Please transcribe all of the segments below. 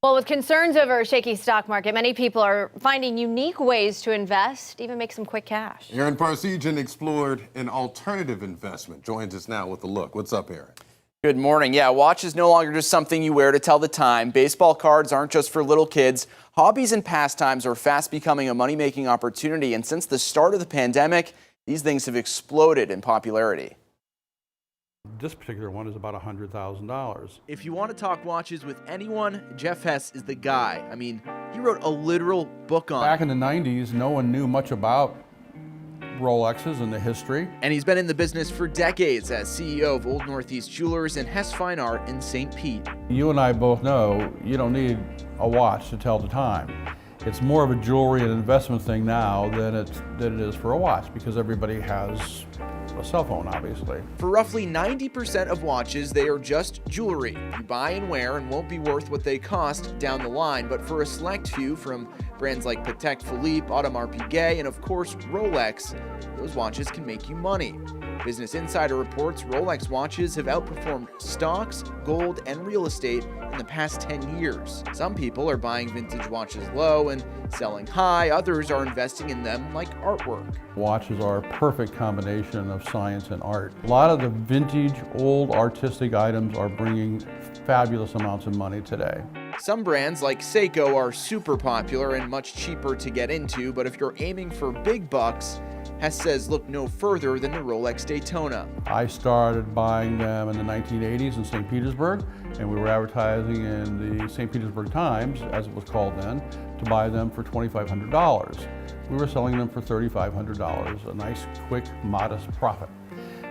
Well, with concerns over a shaky stock market, many people are finding unique ways to invest, even make some quick cash. Aaron Parsegian explored an alternative investment. Joins us now with a look. What's up, Aaron? Good morning. Yeah, watch is no longer just something you wear to tell the time. Baseball cards aren't just for little kids. Hobbies and pastimes are fast becoming a money-making opportunity, and since the start of the pandemic, these things have exploded in popularity. This particular one is about $100,000. If you want to talk watches with anyone, Jeff Hess is the guy. I mean, he wrote a literal book on Back it. in the 90s, no one knew much about Rolexes and the history. And he's been in the business for decades as CEO of Old Northeast Jewelers and Hess Fine Art in St. Pete. You and I both know you don't need a watch to tell the time. It's more of a jewelry and investment thing now than it is for a watch, because everybody has a cell phone, obviously. For roughly 90% of watches, they are just jewelry you buy and wear and won't be worth what they cost down the line. But for a select few, from brands like Patek Philippe, Audemars Piguet, and of course Rolex, those watches can make you money. Business Insider reports Rolex watches have outperformed stocks, gold, and real estate in the past 10 years. Some people are buying vintage watches low and selling high. Others are investing in them like artwork. Watches are a perfect combination of science and art. A lot of the vintage, old artistic items are bringing fabulous amounts of money today. Some brands like Seiko are super popular and much cheaper to get into, but if you're aiming for big bucks, Hess says look no further than the Rolex Daytona. I started buying them in the 1980s in St. Petersburg, and we were advertising in the St. Petersburg Times, as it was called then, to buy them for $2,500. We were selling them for $3,500, a nice, quick, modest profit.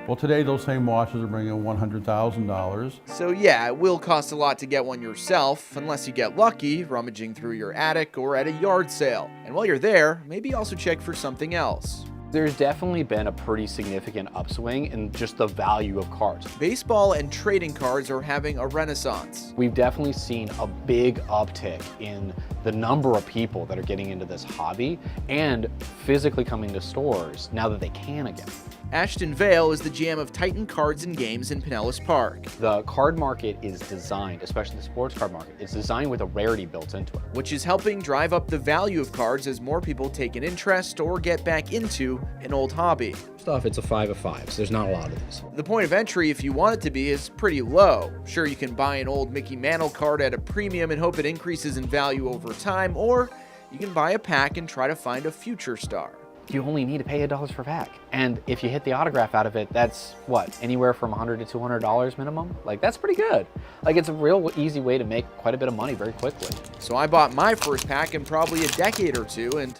Well, today those same watches are bringing in $100,000. So yeah, it will cost a lot to get one yourself, unless you get lucky, rummaging through your attic or at a yard sale. And while you're there, maybe also check for something else. There's definitely been a pretty significant upswing in just the value of cards. Baseball and trading cards are having a renaissance. We've definitely seen a big uptick in the number of people that are getting into this hobby and physically coming to stores now that they can again. Ashton Vale is the GM of Titan Cards and Games in Pinellas Park. The card market is designed, especially the sports card market, it's designed with a rarity built into it. Which is helping drive up the value of cards as more people take an interest or get back into an old hobby. First off, it's a 5 of 5s. There's not a lot of these. The point of entry, if you want it to be, is pretty low. Sure, you can buy an old Mickey Mantle card at a premium and hope it increases in value over time, or you can buy a pack and try to find a future star. You only need to pay $1 per pack. And if you hit the autograph out of it, that's what, anywhere from $100 to $200 minimum? Like, that's pretty good. Like, it's a real easy way to make quite a bit of money very quickly. So I bought my first pack in probably a decade or two, and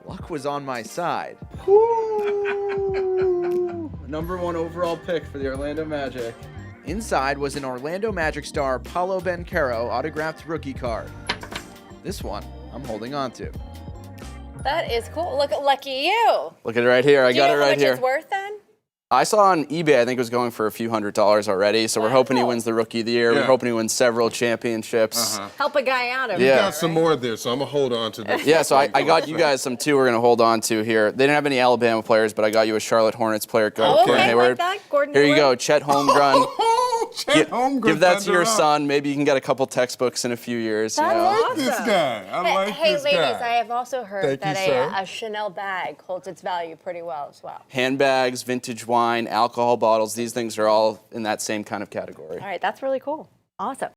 luck was on my side. #1 overall pick for the Orlando Magic. Inside was an Orlando Magic star Paolo Banchero autographed rookie card. This one I'm holding on to. That is cool. Look, lucky you. Look at it right here. I got it right Do you know how much here. it's worth then? I saw on eBay, I think it was going for a few $100s already. So we're hoping he wins the Rookie of the Year. Yeah. We're hoping he wins several championships. Help a guy out over Yeah. there, Got some more there, so I'm going to hold on to this. Yeah, so I got you guys some too we're going to hold on to here. They didn't have any Alabama players, but I got you a Charlotte Hornets player. Oh, okay, Hayward. like that, Gordon Here you go, Hayward. Chet Holmgren. Chet Holmgren Give that to your thunder up. son. Maybe you can get a couple textbooks in a few years. That's you know? I like this Awesome. guy. I like Hey, this ladies, guy. I have also heard Thank you, that sir. a Chanel bag holds its value pretty well as well. Handbags, vintage wine, alcohol bottles, these things are all in that same kind of category. All right, that's really cool. Awesome.